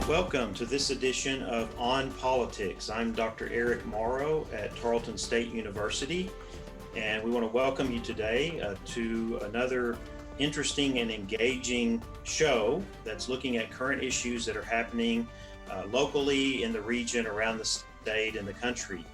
Welcome to this edition of On Politics. I'm Dr. Eric Morrow at Tarleton State University, and we want to welcome you today to another interesting and engaging show that's looking at current issues that are happening locally in the region, around the state, and the country.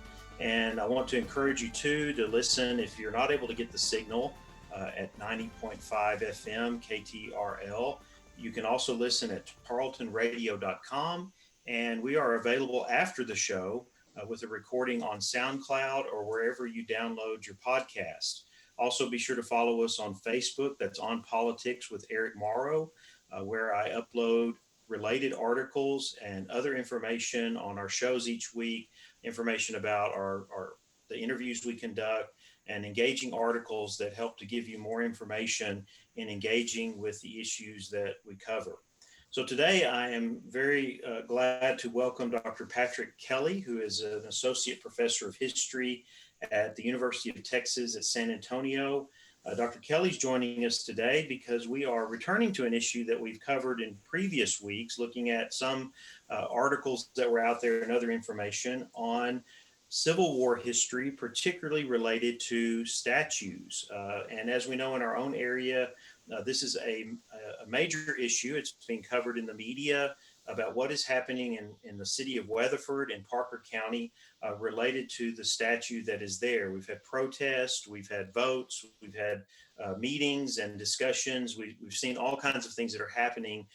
And I want to encourage you to listen if you're not able to get the signal at 90.5 FM KTRL. You can also listen at tarletonradio.com, and we are available after the show with a recording on SoundCloud or wherever you download your podcast. Also, be sure to follow us on Facebook. That's On Politics with Eric Morrow, where I upload related articles and other information on our shows each week, information about the interviews we conduct, and engaging articles that help to give you more information in engaging with the issues that we cover. So today I am very glad to welcome Dr. Patrick Kelly, who is an associate professor of history at the University of Texas at San Antonio. Dr. Kelly's joining us today because we are returning to an issue that we've covered in previous weeks, looking at some articles that were out there and other information on Civil War history, particularly related to statues. And as we know in our own area, this is a major issue. It's being covered in the media about what is happening in the city of Weatherford in Parker County related to the statue that is there. We've had protests, we've had votes, we've had meetings and discussions. We've seen all kinds of things that are happening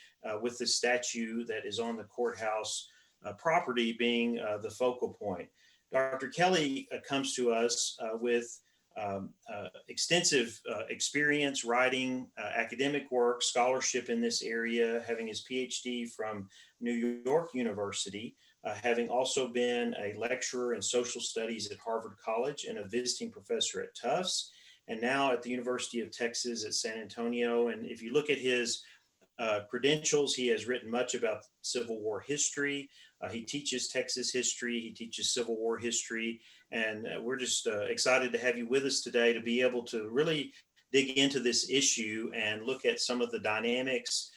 with the statue that is on the courthouse property being the focal point. Dr. Kelly comes to us with extensive experience writing academic work, scholarship in this area, having his PhD from New York University, having also been a lecturer in social studies at Harvard College and a visiting professor at Tufts, and now at the University of Texas at San Antonio. And if you look at his credentials, he has written much about Civil War history. He teaches Texas history, he teaches Civil War history, and we're just excited to have you with us today to be able to really dig into this issue and look at some of the dynamics,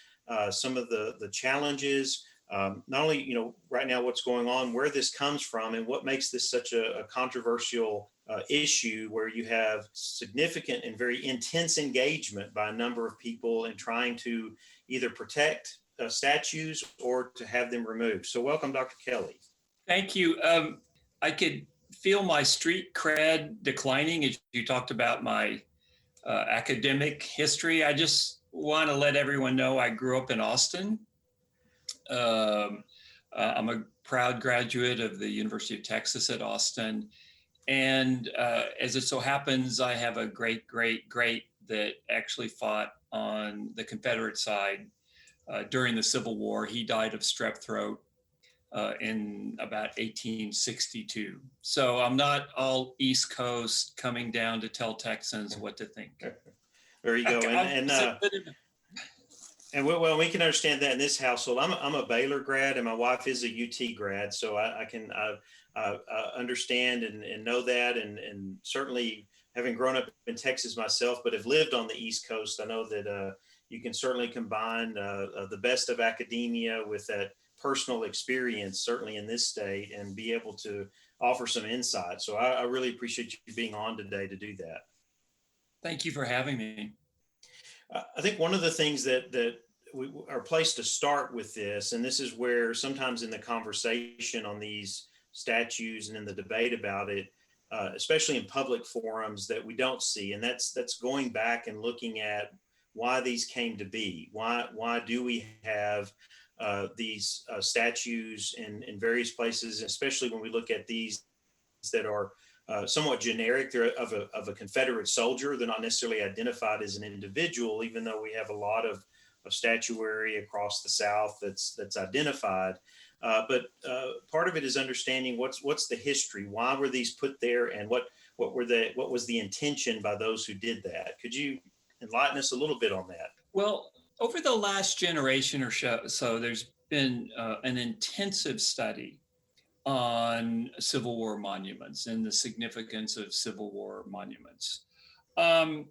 some of the challenges, not only right now what's going on, where this comes from, and what makes this such a controversial issue where you have significant and very intense engagement by a number of people in trying to either protect statues or to have them removed. So welcome, Dr. Kelly. Thank you. I could feel my street cred declining as you talked about my academic history. I just want to let everyone know I grew up in Austin. I'm a proud graduate of the University of Texas at Austin. And as it so happens, I have a great that actually fought on the Confederate side during the Civil War. He died of strep throat in about 1862. So I'm not all East Coast coming down to tell Texans what to think. There you go. And well, we can understand that in this household. I'm a Baylor grad, and my wife is a UT grad, so I can understand and know that, and certainly having grown up in Texas myself, but have lived on the East Coast, I know that you can certainly combine the best of academia with that personal experience, certainly in this state, and be able to offer some insight. So I really appreciate you being on today to do that. Thank you for having me. I think one of the things that we are placed to start with this, and this is where sometimes in the conversation on these statues and in the debate about it, especially in public forums, that we don't see, and that's going back and looking at why these came to be. Why do we have these statues in various places, especially when we look at these that are somewhat generic? They're of a Confederate soldier. They're not necessarily identified as an individual, even though we have a lot of statuary across the South that's identified. But part of it is understanding what's the history. Why were these put there, and what was the intention by those who did that? Could you enlighten us a little bit on that? Well, over the last generation or so, there's been an intensive study on Civil War monuments and the significance of Civil War monuments. And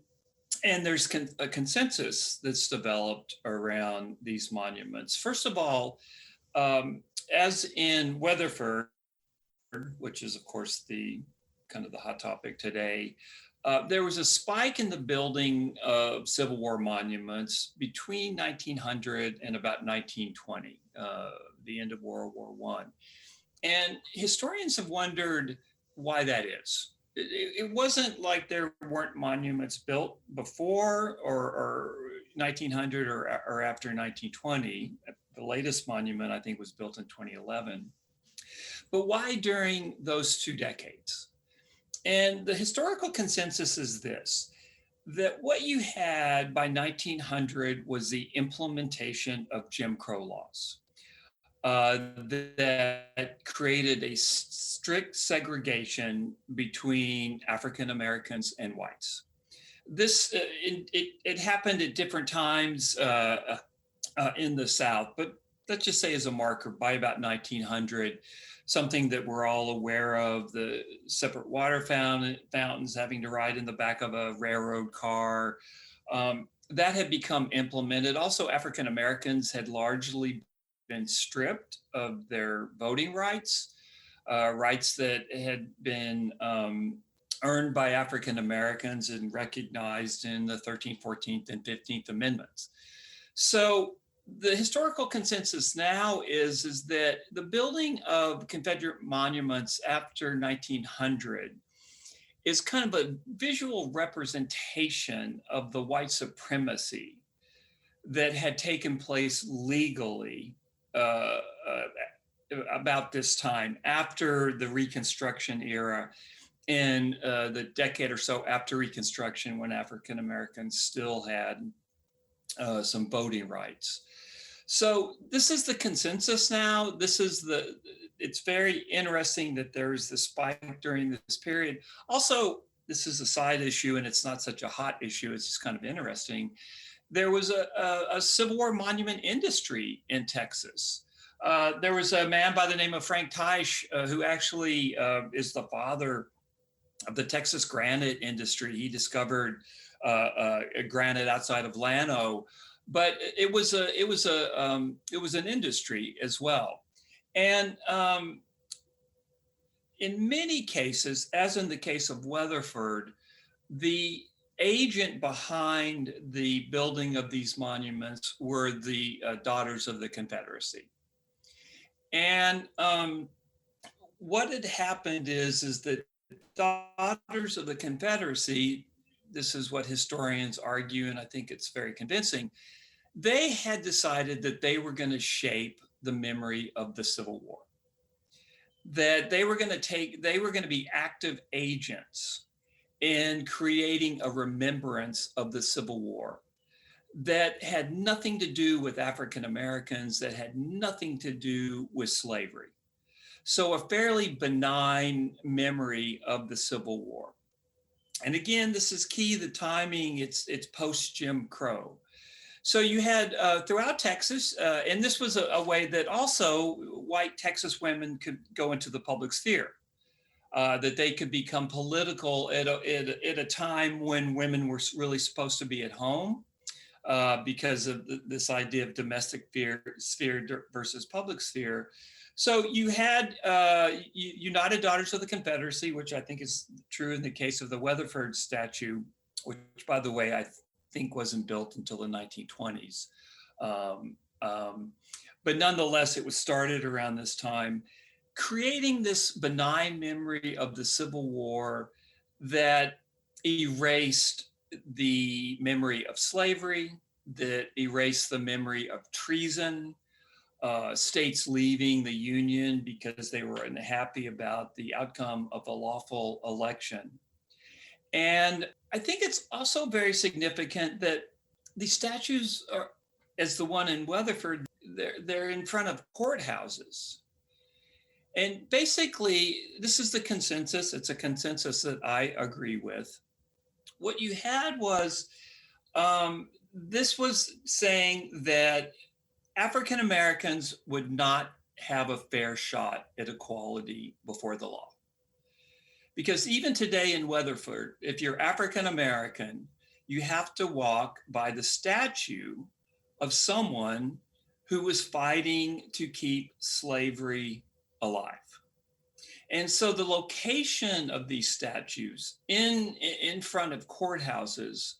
there's a consensus that's developed around these monuments. First of all, As in Weatherford, which is, of course, the kind of the hot topic today, there was a spike in the building of Civil War monuments between 1900 and about 1920, the end of World War One. And historians have wondered why that is. It wasn't like there weren't monuments built before or 1900 or after 1920. The latest monument, I think, was built in 2011. But why during those 2 decades? And the historical consensus is this, that what you had by 1900 was the implementation of Jim Crow laws that created a strict segregation between African Americans and whites. This it happened at different times in the South, but let's just say as a marker, by about 1900, something that we're all aware of, the separate water fountains having to ride in the back of a railroad car, that had become implemented. Also, African Americans had largely been stripped of their voting rights, rights that had been earned by African Americans and recognized in the 13th, 14th, and 15th Amendments. So the historical consensus now is that the building of Confederate monuments after 1900 is kind of a visual representation of the white supremacy that had taken place legally about this time after the Reconstruction era, in the decade or so after Reconstruction, when African Americans still had some voting rights. So this is the consensus now. It's very interesting that there's this spike during this period. Also, this is a side issue and it's not such a hot issue. It's just kind of interesting. There was a Civil War monument industry in Texas. There was a man by the name of Frank Teich, who actually is the father of the Texas granite industry. He discovered granite outside of Llano, but it was an industry as well. And in many cases, as in the case of Weatherford, the agent behind the building of these monuments were the Daughters of the Confederacy. And what had happened is that Daughters of the Confederacy, this is what historians argue, and I think it's very convincing, they had decided that they were going to shape the memory of the Civil War, that they were going to be active agents in creating a remembrance of the Civil War that had nothing to do with African Americans, that had nothing to do with slavery. So a fairly benign memory of the Civil War. And again, this is key, the timing, it's post Jim Crow. So you had throughout Texas, and this was a way that also white Texas women could go into the public sphere. That they could become political at a time when women were really supposed to be at home because of this idea of domestic sphere versus public sphere. So you had United Daughters of the Confederacy, which I think is true in the case of the Weatherford statue, which, by the way, I think wasn't built until the 1920s. But nonetheless, it was started around this time, creating this benign memory of the Civil War that erased the memory of slavery, that erased the memory of treason, states leaving the Union because they were unhappy about the outcome of a lawful election. And I think it's also very significant that these statues are, as the one in Weatherford, they're in front of courthouses. And basically, this is the consensus. It's a consensus that I agree with. What you had was, this was saying that African Americans would not have a fair shot at equality before the law. Because even today in Weatherford, if you're African American, you have to walk by the statue of someone who was fighting to keep slavery alive. And so the location of these statues in front of courthouses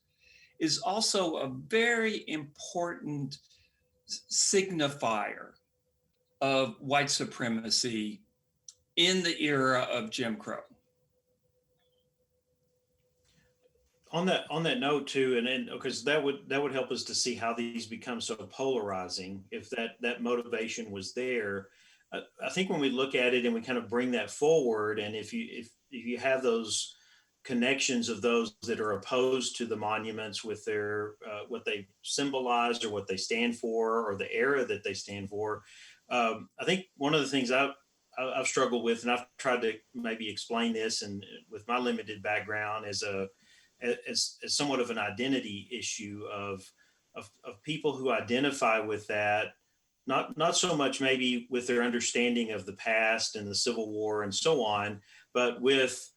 is also a very important signifier of white supremacy in the era of Jim Crow. On that note too, and then because that would help us to see how these become so polarizing if that motivation was there. I think when we look at it and we kind of bring that forward, and if you have those connections of those that are opposed to the monuments with their what they symbolize or what they stand for or the era that they stand for, I think one of the things I've struggled with, and I've tried to maybe explain this, and with my limited background as somewhat of an identity issue of people who identify with that, not so much maybe with their understanding of the past and the Civil War and so on, but with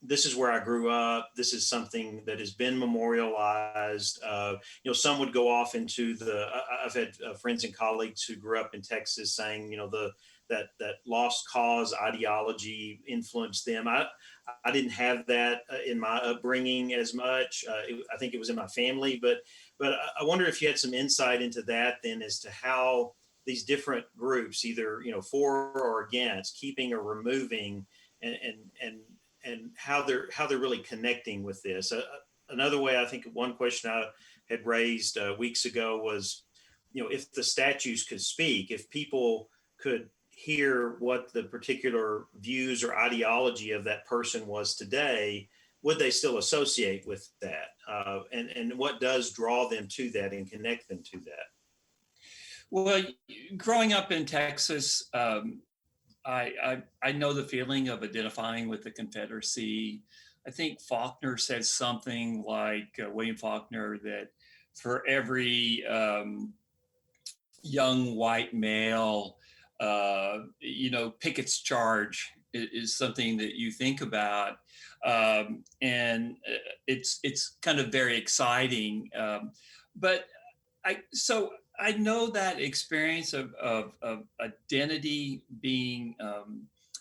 this is where I grew up. This is something that has been memorialized. Some would go off into I've had friends and colleagues who grew up in Texas saying, that lost cause ideology influenced them. I didn't have that in my upbringing as much. I think it was in my family, but I wonder if you had some insight into that then as to how these different groups, either for or against, keeping or removing, and how they're really connecting with this. Another way, I think one question I had raised weeks ago was, if the statues could speak, if people could hear what the particular views or ideology of that person was today, would they still associate with that? And what does draw them to that and connect them to that? Well, growing up in Texas, I know the feeling of identifying with the Confederacy. I think Faulkner said something like William Faulkner, that for every young white male, Pickett's charge is something that you think about, and it's kind of very exciting. But I know that experience of identity being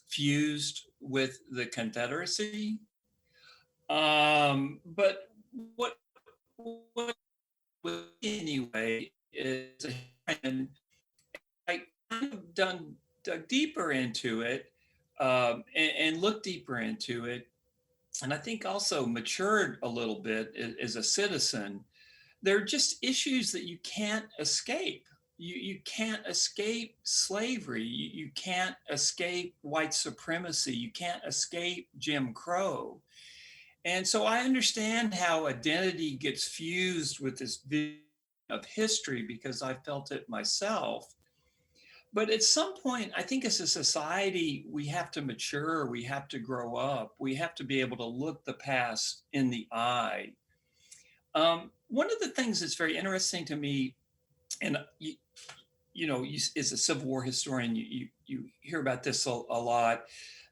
fused with the Confederacy. But what anyway is, and I kind of dug deeper into it, and looked deeper into it, and I think also matured a little bit as a citizen. They're just issues that you can't escape. You can't escape slavery. You can't escape white supremacy. You can't escape Jim Crow. And so I understand how identity gets fused with this vision of history because I felt it myself. But at some point, I think as a society, we have to mature, we have to grow up, we have to be able to look the past in the eye. One of the things that's very interesting to me, and as a Civil War historian, you hear about this a lot,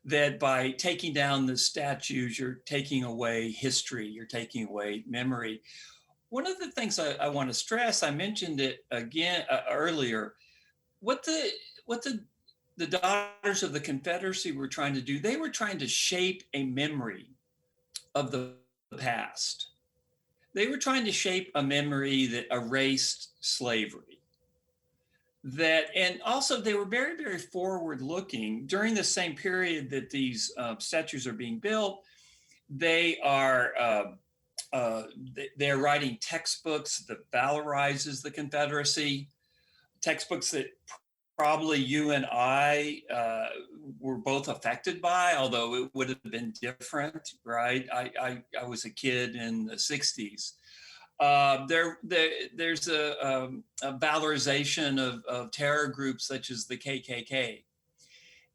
that by taking down the statues, you're taking away history, you're taking away memory. One of the things I want to stress, I mentioned it again earlier, what the Daughters of the Confederacy were trying to do, they were trying to shape a memory of the past. They were trying to shape a memory that erased slavery. And also they were very, very forward looking. During the same period that these statues are being built, they are they're writing textbooks that valorizes the Confederacy, textbooks that probably you and I were both affected by, although it would have been different, right? I was a kid in the 60s. There's a valorization of terror groups such as the KKK.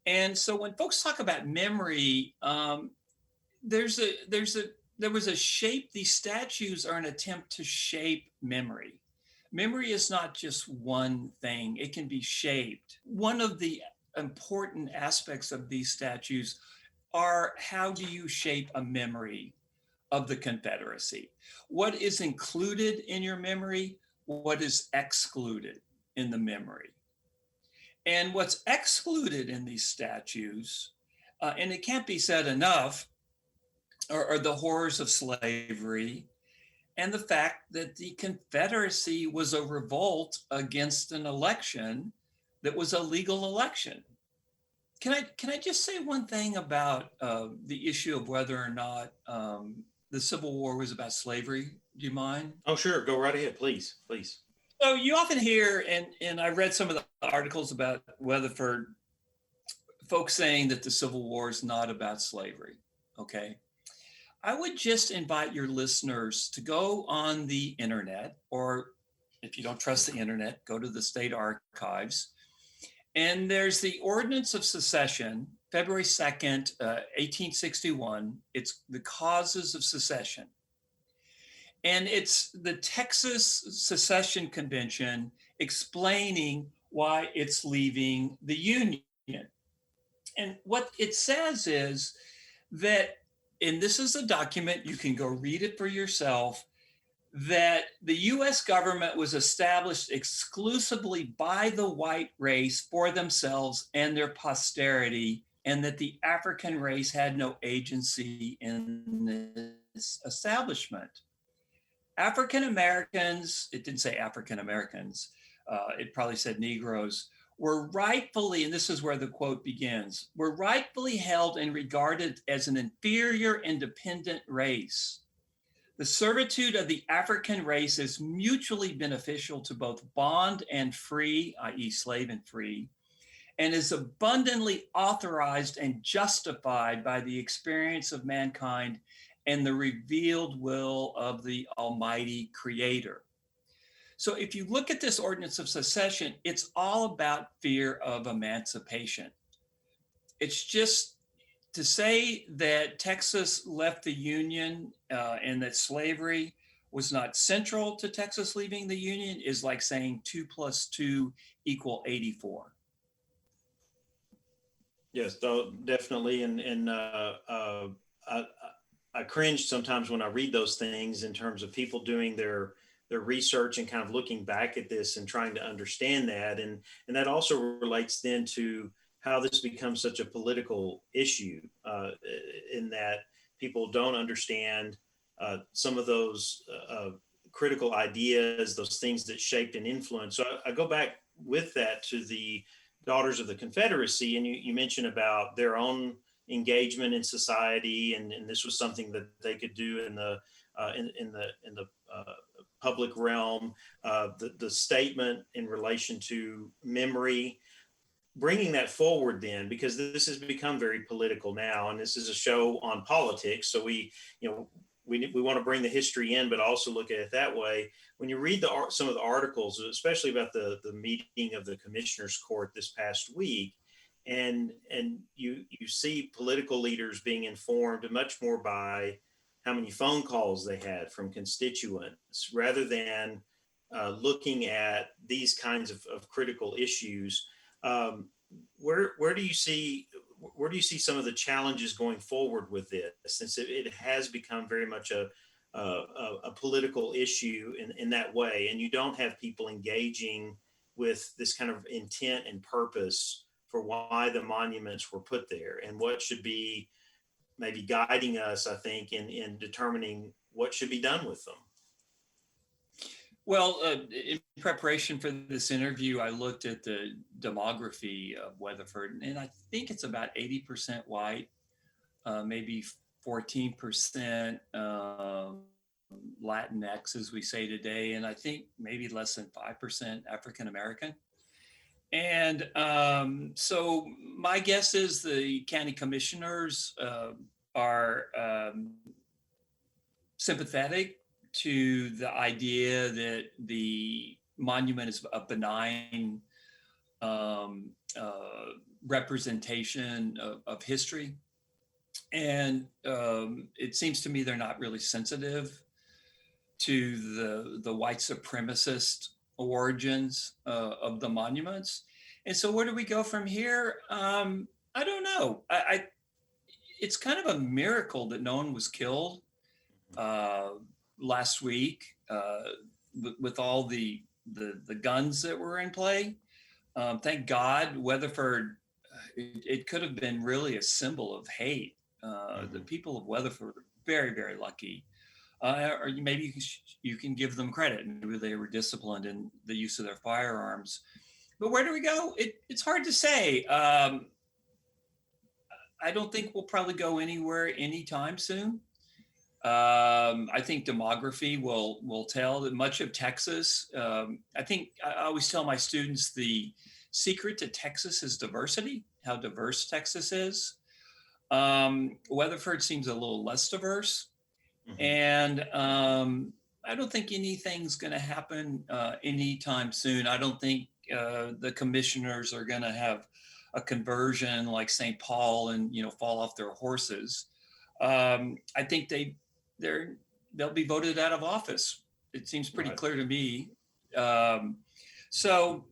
And so when folks talk about memory, there was a shape. These statues are an attempt to shape memory. Memory is not just one thing, it can be shaped. One of the important aspects of these statues are, how do you shape a memory of the Confederacy? What is included in your memory? What is excluded? in the memory. And what's excluded in these statues, and it can't be said enough, are the horrors of slavery and the fact that the Confederacy was a revolt against an election that was a legal election. Can I just say one thing about the issue of whether or not the Civil War was about slavery? Do you mind? Oh, sure. Go right ahead, please. Please. So you often hear, and I read some of the articles about Weatherford, folks saying that the Civil War is not about slavery. Okay. I would just invite your listeners to go on the internet, or if you don't trust the internet, go to the state archives. And there's the Ordinance of Secession, February 2nd, 1861. It's the causes of secession. And it's the Texas Secession Convention explaining why it's leaving the Union. And what it says is that, and this is a document, you can go read it for yourself, that the US government was established exclusively by the white race for themselves and their posterity, and that the African race had no agency in this establishment. African Americans, it didn't say African Americans, it probably said Negroes, were rightfully, and this is where the quote begins, were rightfully held and regarded as an inferior independent race. The servitude of the African race is mutually beneficial to both bond and free, i.e. slave and free, and is abundantly authorized and justified by the experience of mankind and the revealed will of the Almighty Creator. So if you look at this Ordinance of Secession, it's all about fear of emancipation. It's just to say that Texas left the Union and that slavery was not central to Texas leaving the Union is like saying 2 + 2 = 84. Yes, definitely. And I cringe sometimes when I read those things in terms of people doing their research and kind of looking back at this and trying to understand that. And that also relates then to how this becomes such a political issue in that people don't understand some of those critical ideas, those things that shaped and influenced. So I go back with that to the Daughters of the Confederacy, and you mentioned about their own engagement in society, and this was something that they could do in the public realm. The statement in relation to memory, bringing that forward then, because this has become very political now, and this is a show on politics. So we want to bring the history in, but also look at it that way. When you read some of the articles, especially about the meeting of the Commissioners Court this past week, and you see political leaders being informed much more by how many phone calls they had from constituents, rather than looking at these kinds of critical issues. Where do you see some of the challenges going forward with this, since it has become very much a political issue in that way, and you don't have people engaging with this kind of intent and purpose for why the monuments were put there and what should be maybe guiding us, I think, in determining what should be done with them? Well, in preparation for this interview, I looked at the demography of Weatherford, and I think it's about 80% white, maybe 14% Latinx, as we say today, and I think maybe less than 5% African American. And so my guess is the county commissioners are sympathetic to the idea that the monument is a benign representation of history. And it seems to me they're not really sensitive to the white supremacist origins of the monuments. And so where do we go from here? I don't know. It's kind of a miracle that no one was killed last week with all the the guns that were in play. Thank God, Weatherford. It could have been really a symbol of hate. The Mhm. people of Weatherford are very, very lucky. Or maybe you can give them credit. Maybe they were disciplined in the use of their firearms. But where do we go? It's hard to say. I don't think we'll probably go anywhere anytime soon. I think demography will tell that much of Texas. I think I always tell my students the secret to Texas is diversity. How diverse Texas is. Weatherford seems a little less diverse, Mhm. and I don't think anything's going to happen anytime soon. I don't think the commissioners are going to have a conversion like St. Paul and fall off their horses. I think they're they'll be voted out of office. It seems pretty Right. clear to me. Um, so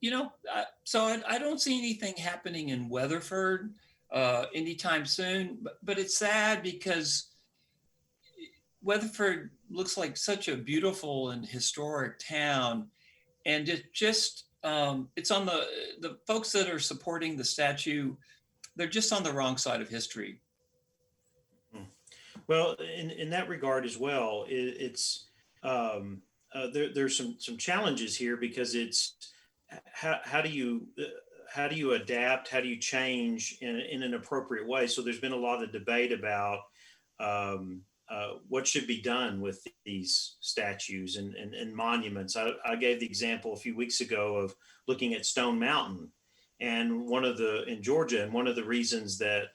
I don't see anything happening in Weatherford anytime soon. But it's sad because Weatherford looks like such a beautiful and historic town, and it's on the folks that are supporting the statue. They're just on the wrong side of history. Mhm. Well, in that regard as well, it's there's some challenges here because it's how do you how do you adapt? How do you change in an appropriate way? So there's been a lot of debate about what should be done with these statues and monuments. I gave the example a few weeks ago of looking at Stone Mountain, and one of the in Georgia, and one of the reasons that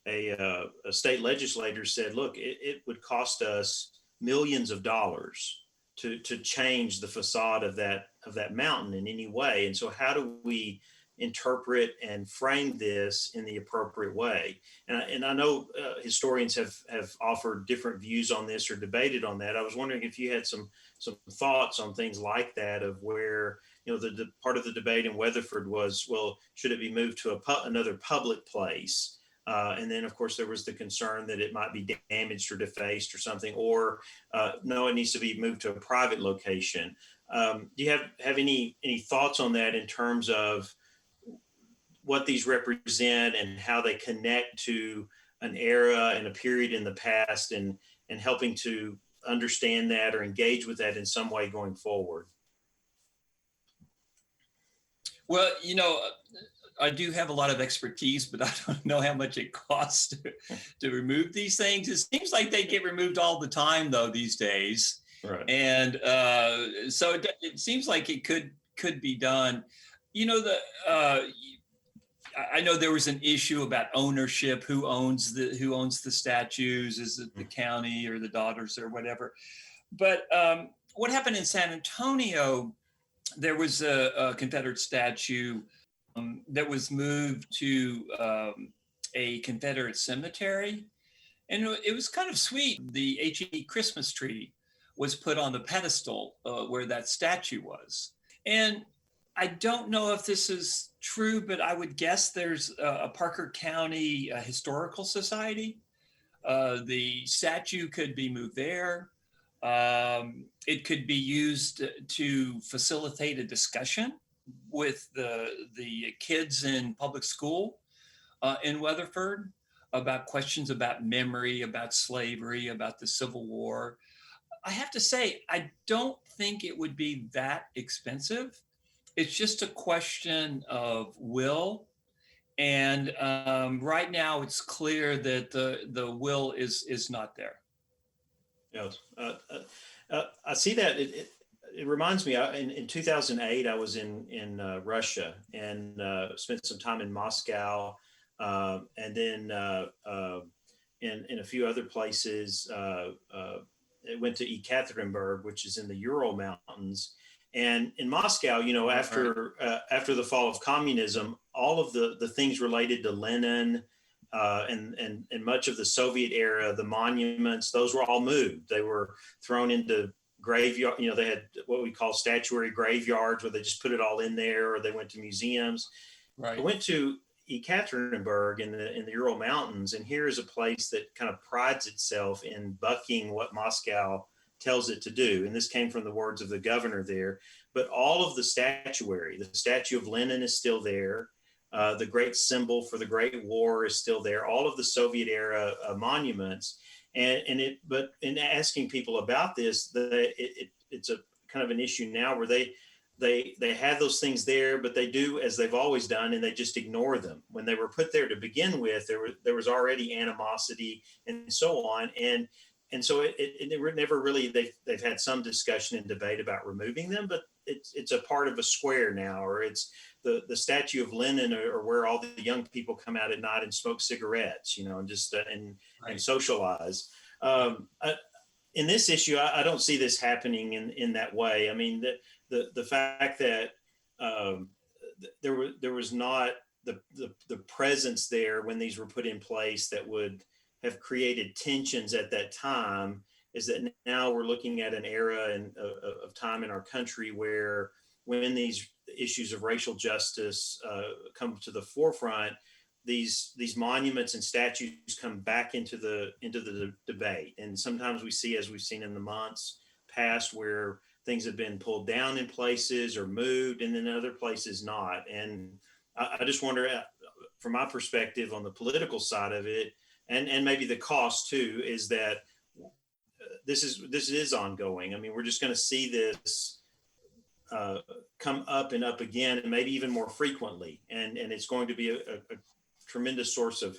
a state legislator said, look, it would cost us millions of dollars to change the facade of that mountain in any way. And so how do we interpret and frame this in the appropriate way? And I know historians have offered different views on this or debated on that. I was wondering if you had some thoughts on things like that, of where the part of the debate in Weatherford was, well, should it be moved to another public place? And then, of course, there was the concern that it might be damaged or defaced or something, or no, it needs to be moved to a private location. Do you have any thoughts on that in terms of what these represent and how they connect to an era and a period in the past, and helping to understand that or engage with that in some way going forward? Well, I do have a lot of expertise, but I don't know how much it costs to remove these things. It seems like they get removed all the time, though, these days. Right. And so it seems like it could be done. The I know there was an issue about ownership. Who owns the statues? Is it the county or the daughters or whatever? But what happened in San Antonio? There was a Confederate statue that was moved to a Confederate cemetery. And it was kind of sweet. The HE Christmas tree was put on the pedestal where that statue was. And I don't know if this is true, but I would guess there's a Parker County Historical Society. The statue could be moved there. It could be used to facilitate a discussion with the kids in public school in Weatherford about questions about memory, about slavery, about the Civil War. I have to say, I don't think it would be that expensive. It's just a question of will. And right now, it's clear that the will is not there. Yes. I see that. It reminds me, in 2008, I was in Russia, and spent some time in Moscow, and then in a few other places. It went to Ekaterinburg, which is in the Ural Mountains. And in Moscow, Right. after the fall of communism, all of the things related to Lenin, and much of the Soviet era, the monuments, those were all moved. They were thrown into graveyard. They had what we call statuary graveyards, where they just put it all in there, or they went to museums. I Right. went to Ekaterinburg in the Ural Mountains, and here is a place that kind of prides itself in bucking what Moscow tells it to do. And this came from the words of the governor there. But all of the statuary, the statue of Lenin is still there. The great symbol for the Great War is still there. All of the Soviet era monuments, but in asking people about this, it's a kind of an issue now where they have those things there, but they do as they've always done, and they just ignore them. When they were put there to begin with, there was already animosity and so on, and so it never really they've had some discussion and debate about removing them, but it's a part of a square now, or it's the statue of Lenin, or where all the young people come out at night and smoke cigarettes, and just and socialize. In this issue, I don't see this happening in that way. I mean, the fact that there was not the presence there when these were put in place that would have created tensions at that time, is that now we're looking at an era of time in our country where, when these issues of racial justice come to the forefront, these monuments and statues come back into the debate. And sometimes we see, as we've seen in the months past, where things have been pulled down in places or moved, and then other places not. And I just wonder, from my perspective on the political side of it, and maybe the cost too, is that this is ongoing. I mean, we're just going to see this come up and up again, and maybe even more frequently. And it's going to be a tremendous source of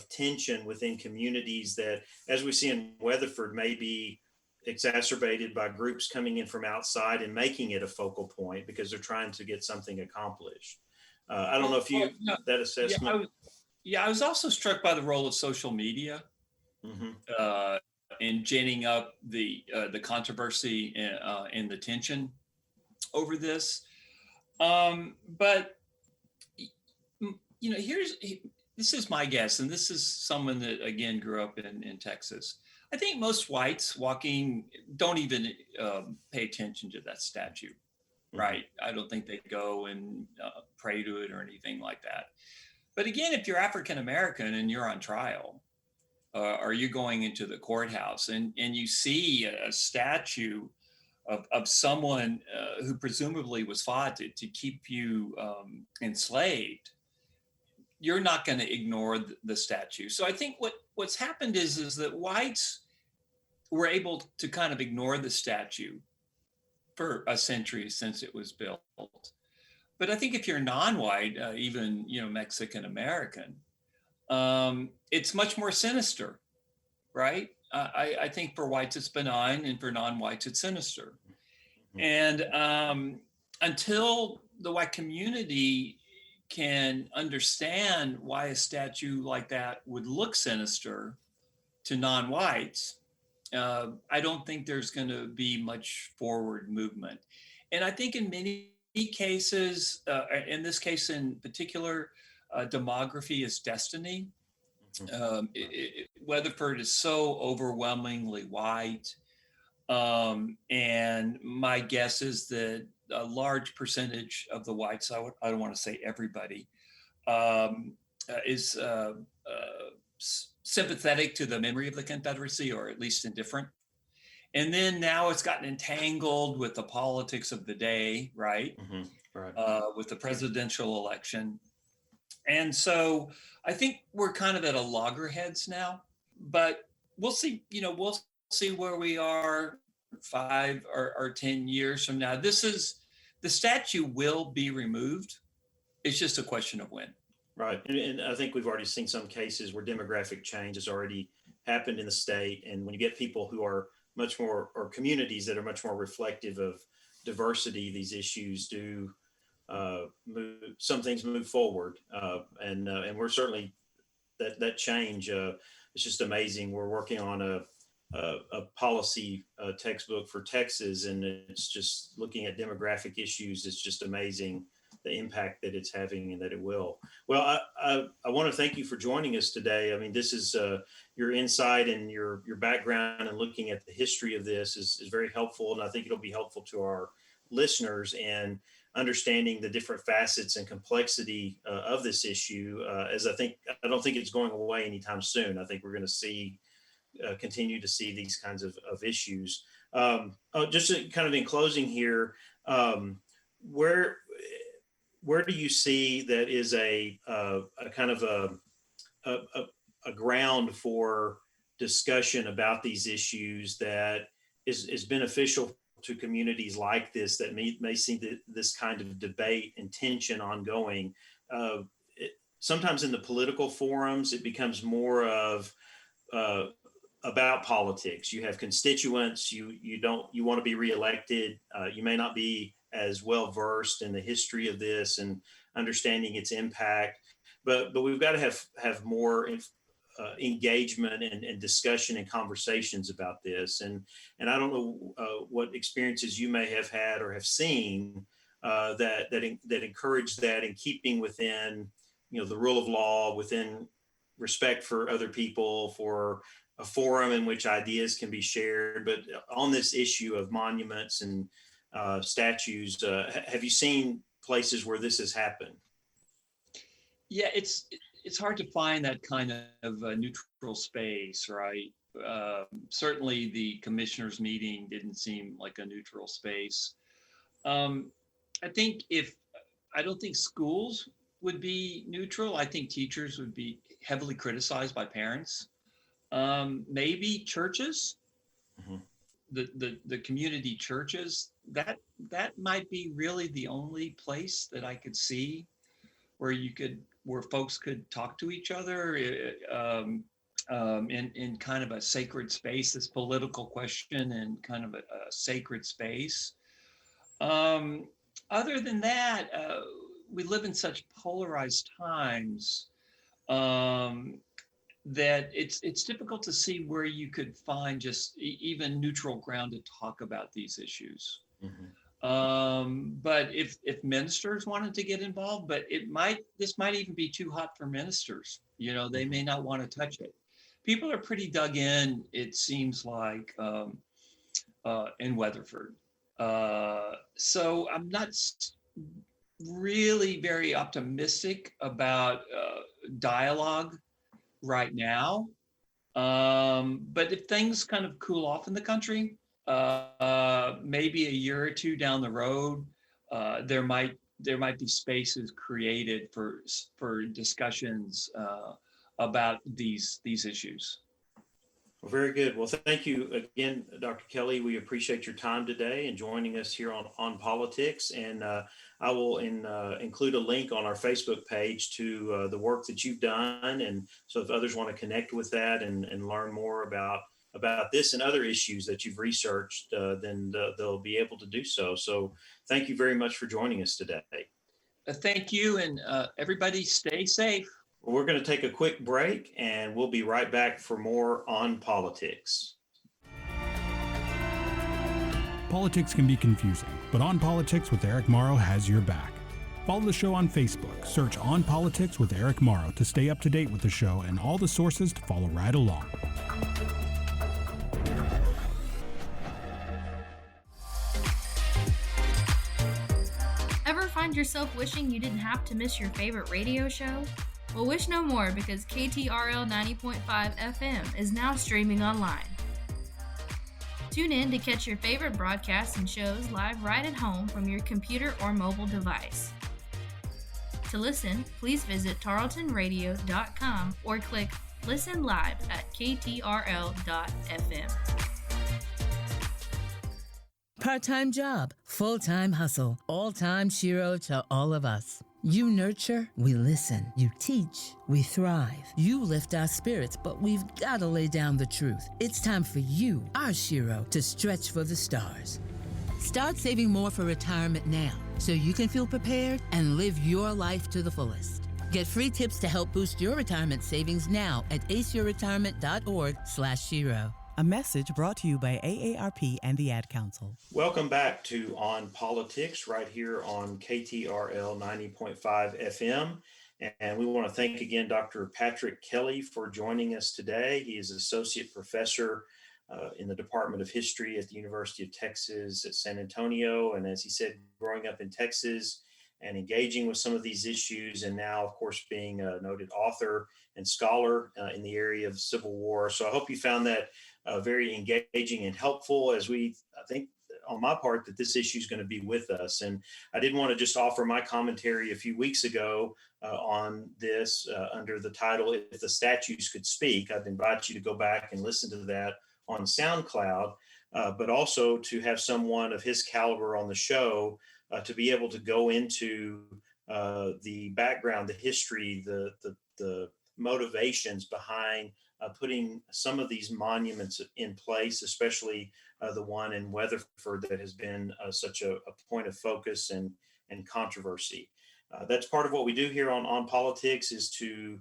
tension within communities that, as we see in Weatherford, may be exacerbated by groups coming in from outside and making it a focal point because they're trying to get something accomplished. I don't know if that assessment. I was also struck by the role of social media in ginning up the controversy and the tension over this. But this is my guess, and this is someone that again grew up in Texas. I think most whites walking don't even pay attention to that statue, right? I don't think they go and pray to it or anything like that. But again, if you're African American and you're on trial, or you're going into the courthouse and you see a statue of someone who presumably was fought to keep you enslaved, you're not going to ignore the statue. So I think what's happened is that whites were able to kind of ignore the statue for a century since it was built. But I think if you're non-white, even Mexican American, it's much more sinister, right? I think for whites it's benign, and for non-whites it's sinister. And until the white community can understand why a statue like that would look sinister to non-whites, I don't think there's going to be much forward movement. And I think in many cases, in this case in particular, demography is destiny. Weatherford is so overwhelmingly white. And my guess is that a large percentage of the whites, I don't want to say everybody, is sympathetic to the memory of the Confederacy, or at least indifferent. And then now it's gotten entangled with the politics of the day, right? With the presidential election. And so I think we're kind of at a loggerheads now, but we'll see, we'll see where we are 5 or 10 years from now. The statue will be removed. It's just a question of when. Right. And I think we've already seen some cases where demographic change has already happened in the state. And when you get people who are much more, or communities that are much more reflective of diversity, these issues do some things move forward. And we're certainly, that change, it's just amazing. We're working on a policy textbook for Texas, and it's just looking at demographic issues. It's just amazing the impact that it's having and that it will. Well, I want to thank you for joining us today. I mean, this is your insight and your background and looking at the history of this is very helpful. And I think it'll be helpful to our listeners in understanding the different facets and complexity of this issue, as I don't think it's going away anytime soon. I think we're going to continue to see these kinds of issues. Kind of in closing here, where where do you see that is a kind of a, a, a ground for discussion about these issues that is beneficial to communities like this that may see this kind of debate and tension ongoing? Uh, Sometimes in the political forums, it becomes more of uh, about politics. You have constituents. You want to be reelected. You may not be as well versed in the history of this and understanding its impact, but we've got to have more engagement and discussion and conversations about this. And I don't know what experiences you may have had or have seen that encourage that in keeping within the rule of law, within respect for other people, for a forum in which ideas can be shared. But on this issue of monuments and statues, have you seen places where this has happened? Yeah, it's hard to find that kind of a neutral space, right? Certainly, the commissioners' meeting didn't seem like a neutral space. Um, I think if I don't think schools would be neutral. I think teachers would be heavily criticized by parents. Maybe churches, Mhm. the community churches. That might be really the only place that I could see where folks could talk to each other in kind of a sacred space, this political question and kind of a sacred space. Um, Other than that, we live in such polarized times um, that it's difficult to see where you could find just even neutral ground to talk about these issues. Mhm. But if ministers wanted to get involved, but this might even be too hot for ministers. They Mhm. may not want to touch it. People are pretty dug in. It seems like in Weatherford. So I'm not really very optimistic about dialogue right now. But if things kind of cool off in the country, maybe a year or two down the road, there might be spaces created for discussions about these issues. Well, very good. Well, thank you again, Dr. Kelly. We appreciate your time today and joining us here on Politics. And I will include a link on our Facebook page to the work that you've done. And so if others want to connect with that and learn more about this and other issues that you've researched, then they'll be able to do so. So thank you very much for joining us today. Thank you, and everybody stay safe. Well, we're going to take a quick break and we'll be right back for more on politics. Politics can be confusing, but On Politics with Eric Morrow has your back. Follow the show on Facebook. Search On Politics with Eric Morrow to stay up to date with the show and all the sources to follow right along. Ever find yourself wishing you didn't have to miss your favorite radio show? Well, wish no more because KTRL 90.5 FM is now streaming online. Tune in to catch your favorite broadcasts and shows live right at home from your computer or mobile device. To listen, please visit tarletonradio.com or click Listen Live at ktrl.fm. Part-time job, full-time hustle, all-time Shiro to all of us. You nurture, we listen. You teach, we thrive. You lift our spirits, but we've got to lay down the truth. It's time for you, our Shiro, to stretch for the stars. Start saving more for retirement now so you can feel prepared and live your life to the fullest. Get free tips to help boost your retirement savings now at aceyourretirement.org/Shiro. A message brought to you by AARP and the Ad Council. Welcome back to On Politics right here on KTRL 90.5 FM. And we want to thank again Dr. Patrick Kelly for joining us today. He is Associate Professor in the Department of History at the University of Texas at San Antonio. And as he said, growing up in Texas, and engaging with some of these issues, and now, of course, being a noted author and scholar in the area of Civil War. So I hope you found that very engaging and helpful, as I think, on my part, that this issue is going to be with us. And I did want to just offer my commentary a few weeks ago on this under the title, If the Statues Could Speak. I'd invite you to go back and listen to that on SoundCloud, but also to have someone of his caliber on the show to be able to go into the background, the history, the motivations behind putting some of these monuments in place, especially the one in Weatherford that has been such a point of focus and controversy. That's part of what we do here on Politics, is to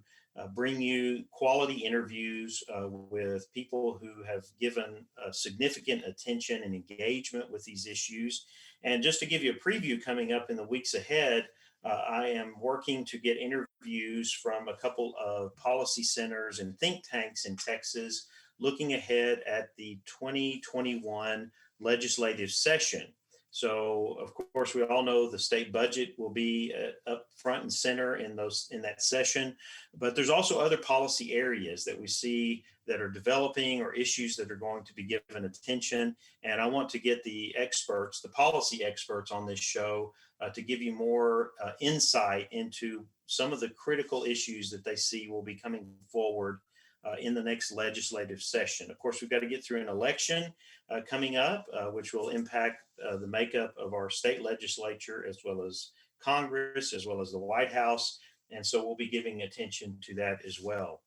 bring you quality interviews with people who have given significant attention and engagement with these issues. And just to give you a preview, coming up in the weeks ahead, I am working to get interviews from a couple of policy centers and think tanks in Texas, looking ahead at the 2021 legislative session. So, of course, we all know the state budget will be up front and center in that session, but there's also other policy areas that we see that are developing, or issues that are going to be given attention. And I want to get the experts, the policy experts on this show, to give you more insight into some of the critical issues that they see will be coming forward in the next legislative session. Of course, we've got to get through an election coming up, which will impact the makeup of our state legislature, as well as Congress, as well as the White House. And so we'll be giving attention to that as well.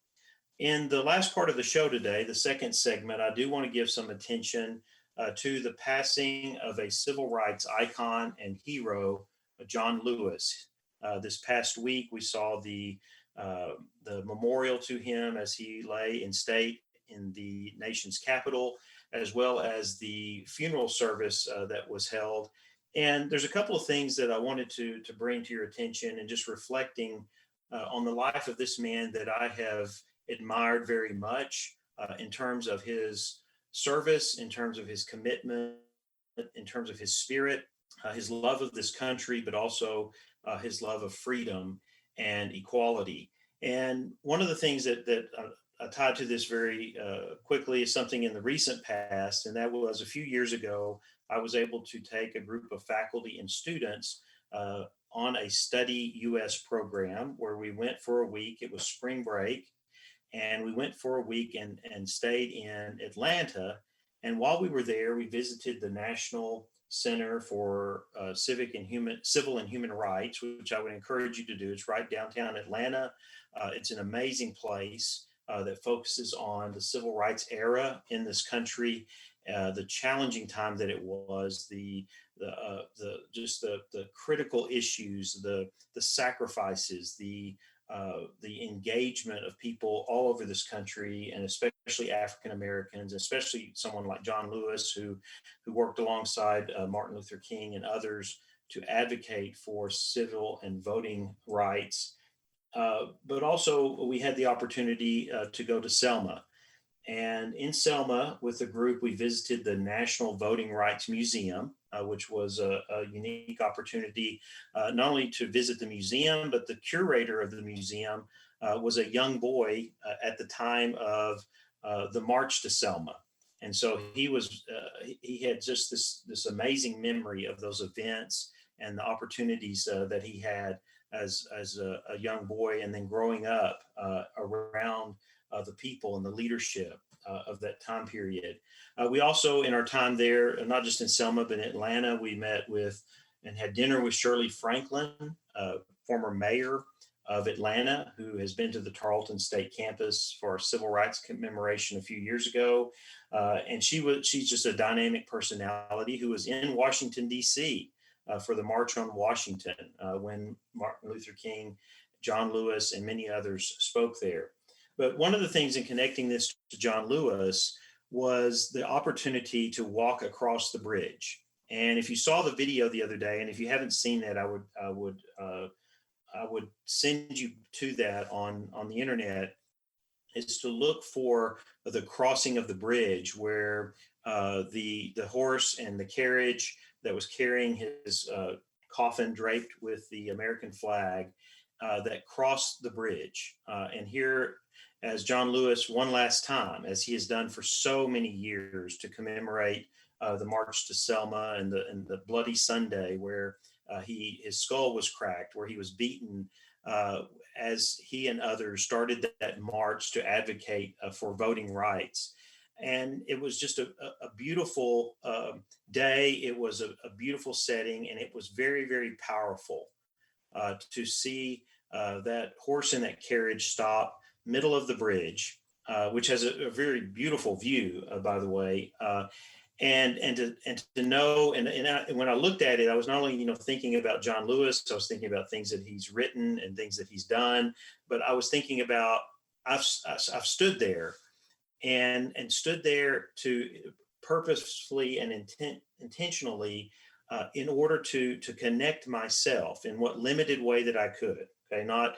In the last part of the show today, the second segment, I do want to give some attention to the passing of a civil rights icon and hero, John Lewis. This past week, we saw the memorial to him as he lay in state in the nation's capital, as well as the funeral service that was held. And there's a couple of things that I wanted to bring to your attention, and just reflecting on the life of this man that I have admired very much in terms of his service, in terms of his commitment, in terms of his spirit, his love of this country, but also his love of freedom and equality. And one of the things that tied to this very quickly is something in the recent past, and that was a few years ago. I was able to take a group of faculty and students on a Study US program where we went for a week. It was spring break, and we went for a week and stayed in Atlanta. And while we were there, we visited the National Center for Civil and Human Rights, which I would encourage you to do. It's right downtown Atlanta. It's an amazing place that focuses on the civil rights era in this country, the challenging time that it was, the critical issues, the sacrifices, the engagement of people all over this country, and especially African Americans, especially someone like John Lewis, who worked alongside Martin Luther King and others to advocate for civil and voting rights. But also, we had the opportunity to go to Selma. And in Selma, with the group, we visited the National Voting Rights Museum, which was a unique opportunity, not only to visit the museum, but the curator of the museum was a young boy at the time of the March to Selma. And so he had just this amazing memory of those events and the opportunities that he had as a young boy, and then growing up around the people and the leadership of that time period. We also, in our time there, not just in Selma, but in Atlanta, we met with and had dinner with Shirley Franklin, former mayor of Atlanta, who has been to the Tarleton State campus for our civil rights commemoration a few years ago. And she's just a dynamic personality who was in Washington, D.C. For the March on Washington when Martin Luther King, John Lewis, and many others spoke there. But one of the things in connecting this to John Lewis was the opportunity to walk across the bridge. And if you saw the video the other day, and if you haven't seen it, I would send you to that on the internet, is to look for the crossing of the bridge where the horse and the carriage that was carrying his coffin draped with the American flag that crossed the bridge. And here, as John Lewis, one last time, as he has done for so many years, to commemorate the March to Selma and the Bloody Sunday, where his skull was cracked, where he was beaten, as he and others started that march to advocate for voting rights. And it was just a beautiful day. It was a beautiful setting, and it was very, very powerful to see that horse and that carriage stop middle of the bridge, which has a very beautiful view, by the way. And to know, when I looked at it, I was not only thinking about John Lewis, I was thinking about things that he's written and things that he's done, but I was thinking about I've stood there and stood there to purposefully and intentionally in order to connect myself in what limited way that I could. Okay, not,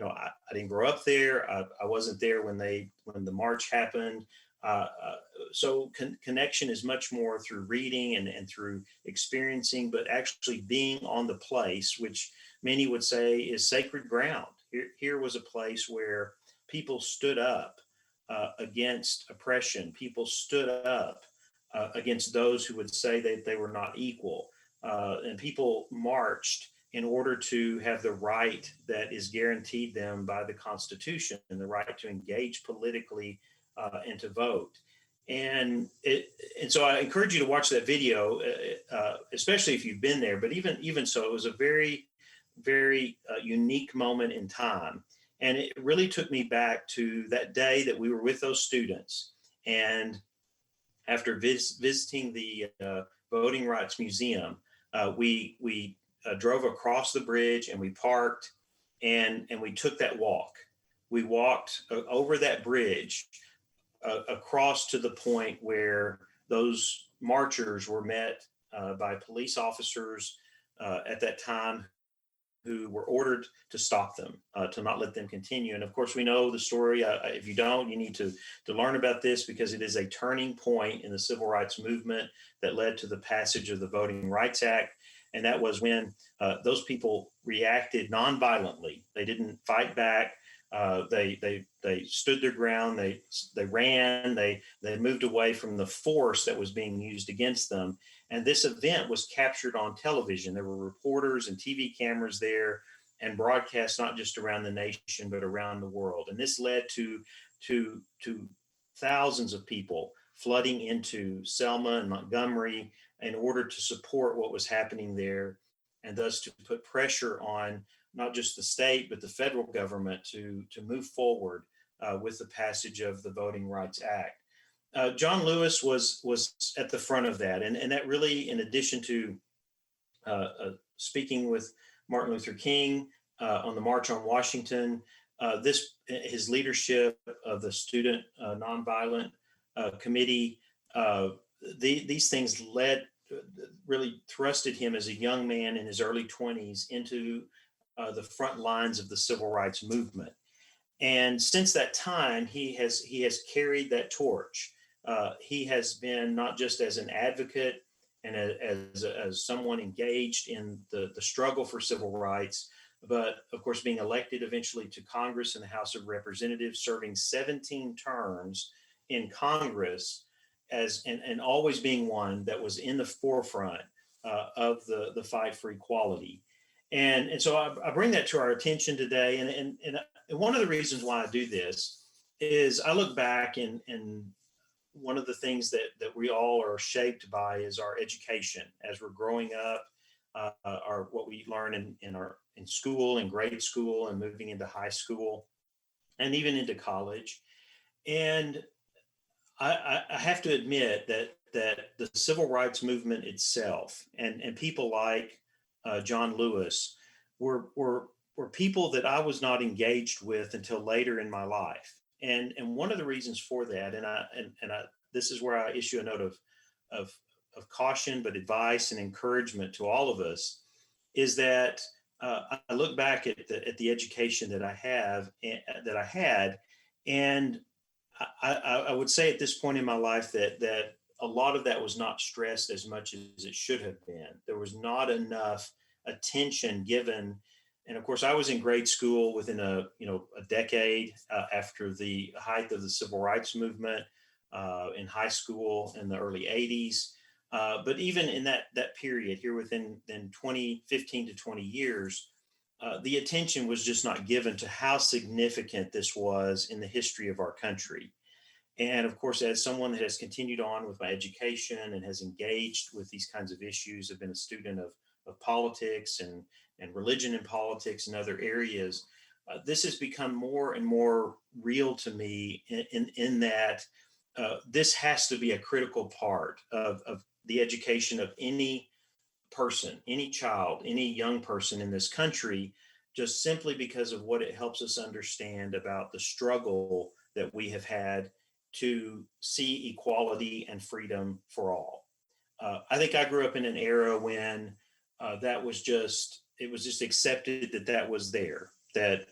I didn't grow up there. I wasn't there when the march happened. So connection is much more through reading and through experiencing, but actually being on the place, which many would say is sacred ground. Here was a place where people stood up against oppression. People stood up against those who would say that they were not equal. And people marched in order to have the right that is guaranteed them by the Constitution, and the right to engage politically and to vote. And so I encourage you to watch that video, especially if you've been there. But even so, it was a very, very unique moment in time. And it really took me back to that day that we were with those students. And after visiting the Voting Rights Museum, we drove across the bridge, and we parked, and we took that walk. We walked over that bridge across to the point where those marchers were met by police officers at that time, who were ordered to stop them, to not let them continue. And of course, we know the story. If you don't, you need to learn about this, because it is a turning point in the civil rights movement that led to the passage of the Voting Rights Act. And that was when those people reacted nonviolently. They didn't fight back. They stood their ground. They ran. They moved away from the force that was being used against them. And this event was captured on television. There were reporters and TV cameras there, and broadcast not just around the nation but around the world. And this led to thousands of people flooding into Selma and Montgomery in order to support what was happening there, and thus to put pressure on not just the state, but the federal government to move forward with the passage of the Voting Rights Act. John Lewis was at the front of that. And that really, in addition to speaking with Martin Luther King on the March on Washington, his leadership of the Student Nonviolent Committee, these things really thrusted him as a young man in his early 20s into the front lines of the civil rights movement. And since that time, he has carried that torch. He has been, not just as an advocate and as someone engaged in the struggle for civil rights, but of course being elected eventually to Congress and the House of Representatives, serving 17 terms in Congress, and always being one that was in the forefront of the fight for equality. And so I bring that to our attention today. And one of the reasons why I do this is I look back, and one of the things that we all are shaped by is our education as we're growing up, our what we learn in school, in grade school, and moving into high school, and even into college. And I have to admit that the civil rights movement itself and people like John Lewis were people that I was not engaged with until later in my life. And one of the reasons for that, and I this is where I issue a note of caution, but advice and encouragement to all of us, is that I look back at the education that I had, and I would say at this point in my life that a lot of that was not stressed as much as it should have been. There was not enough attention given. And of course, I was in grade school within a decade after the height of the civil rights movement, in high school in the early 80s. But even in that period here within 15 to 20 years, the attention was just not given to how significant this was in the history of our country. And of course, as someone that has continued on with my education and has engaged with these kinds of issues, I've been a student of politics and religion and politics and other areas. This has become more and more real to me in that this has to be a critical part of the education of any person, any child, any young person in this country, just simply because of what it helps us understand about the struggle that we have had to see equality and freedom for all. I think I grew up in an era when it was just accepted that that was there, there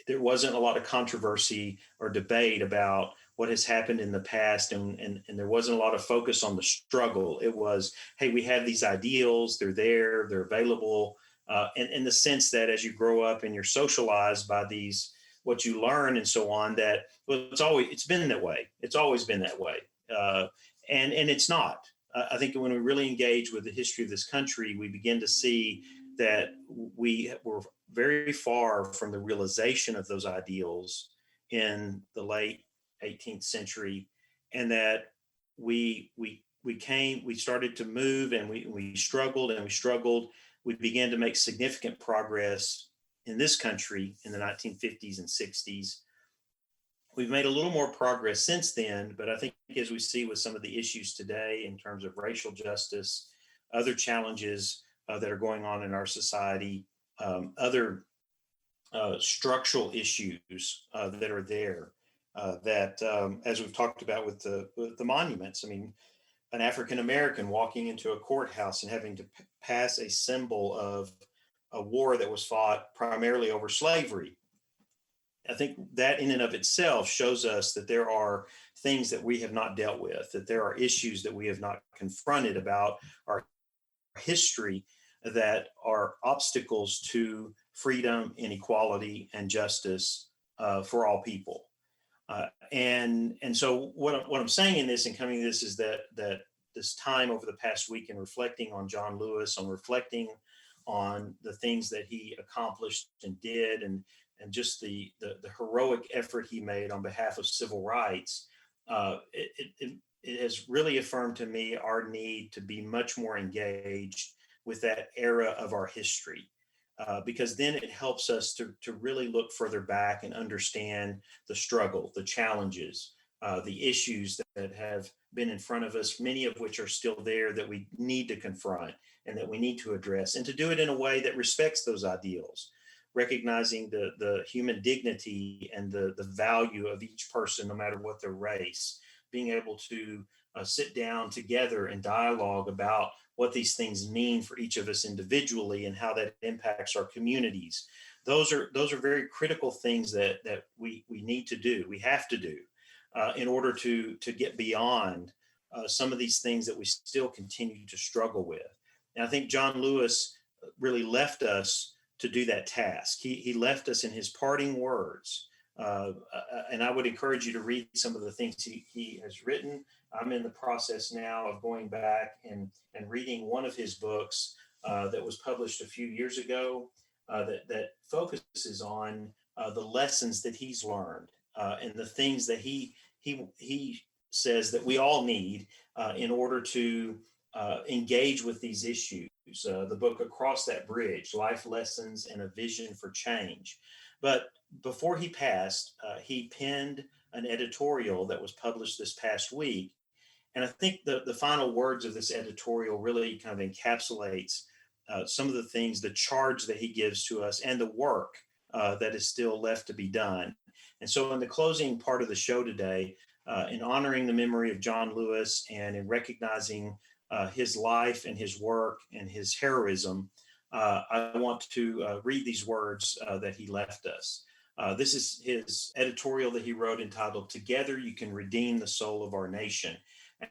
wasn't a lot of controversy or debate about what has happened in the past, and there wasn't a lot of focus on the struggle. It was, hey, we have these ideals, they're available, and in the sense that as you grow up and you're socialized by these, what you learn and so on, that well, it's been that way. It's always been that way, and it's not. I think when we really engage with the history of this country, we begin to see that we were very far from the realization of those ideals in the late 18th century, and that we started to move, and we struggled and we struggled. We began to make significant progress in this country in the 1950s and 60s. We've made a little more progress since then, but I think as we see with some of the issues today in terms of racial justice, other challenges that are going on in our society, other structural issues that are there, that as we've talked about with the monuments, I mean, an African American walking into a courthouse and having to pass a symbol of a war that was fought primarily over slavery. I think that in and of itself shows us that there are things that we have not dealt with, that there are issues that we have not confronted about our history that are obstacles to freedom and equality and justice for all people. And so what I'm saying in this and coming to this is that this time over the past week and reflecting on John Lewis, on reflecting on the things that he accomplished and did, and just the heroic effort he made on behalf of civil rights, it has really affirmed to me our need to be much more engaged with that era of our history. Because then it helps us to really look further back and understand the struggle, the challenges, the issues that have been in front of us, many of which are still there that we need to confront and that we need to address, and to do it in a way that respects those ideals, recognizing the human dignity and the value of each person, no matter what their race, being able to sit down together and dialogue about what these things mean for each of us individually and how that impacts our communities. Those are very critical things that we need to do. We have to do in order to get beyond some of these things that we still continue to struggle with. And I think John Lewis really left us to do that task. He left us in his parting words. And I would encourage you to read some of the things he has written. I'm in the process now of going back and reading one of his books that was published a few years ago that focuses on the lessons that he's learned and the things that he says that we all need in order to engage with these issues. The book Across That Bridge, Life Lessons and a Vision for Change. But before he passed, he penned an editorial that was published this past week. And I think the final words of this editorial really kind of encapsulates some of the things, the charge that he gives to us and the work that is still left to be done. And so in the closing part of the show today, in honoring the memory of John Lewis and in recognizing his life and his work and his heroism, I want to read these words that he left us. This is his editorial that he wrote entitled, "Together You Can Redeem the Soul of Our Nation."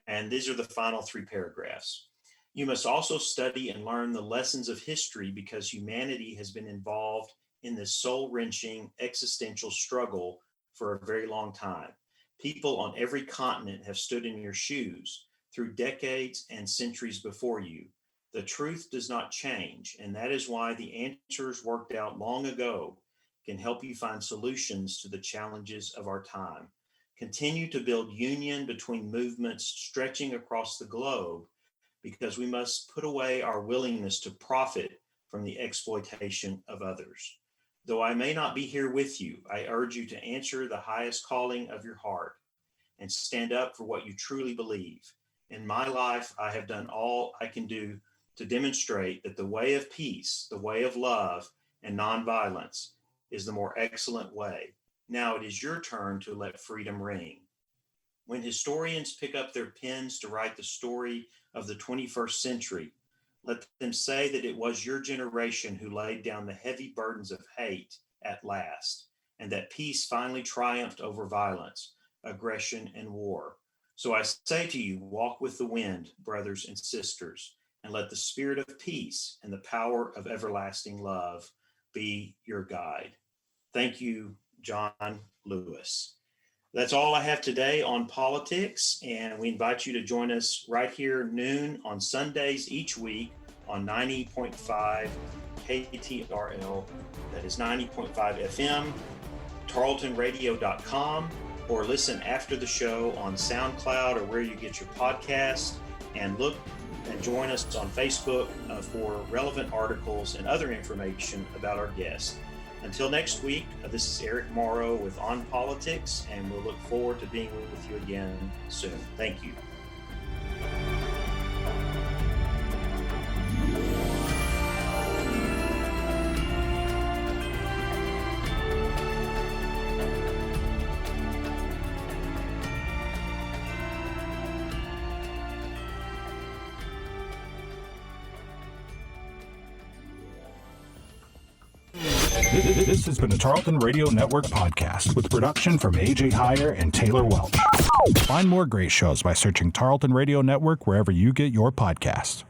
And these are the final three paragraphs. You must also study and learn the lessons of history because humanity has been involved in this soul-wrenching existential struggle for a very long time. People on every continent have stood in your shoes through decades and centuries before you. The truth does not change, and that is why the answers worked out long ago can help you find solutions to the challenges of our time. Continue to build union between movements stretching across the globe because we must put away our willingness to profit from the exploitation of others. Though I may not be here with you, I urge you to answer the highest calling of your heart and stand up for what you truly believe. In my life, I have done all I can do to demonstrate that the way of peace, the way of love and nonviolence is the more excellent way. Now it is your turn to let freedom ring. When historians pick up their pens to write the story of the 21st century, let them say that it was your generation who laid down the heavy burdens of hate at last, and that peace finally triumphed over violence, aggression, and war. So I say to you, walk with the wind, brothers and sisters, and let the spirit of peace and the power of everlasting love be your guide. Thank you, John Lewis. That's all I have today on politics, and we invite you to join us right here noon on Sundays each week on 90.5 KTRL, that is 90.5 FM, tarletonradio.com, or listen after the show on SoundCloud or where you get your podcasts, and look and join us on Facebook for relevant articles and other information about our guests. Until next week, this is Eric Morrow with On Politics, and we'll look forward to being with you again soon. Thank you. This has been a Tarleton Radio Network podcast with production from AJ Heyer and Taylor Welch. Find more great shows by searching Tarleton Radio Network wherever you get your podcasts.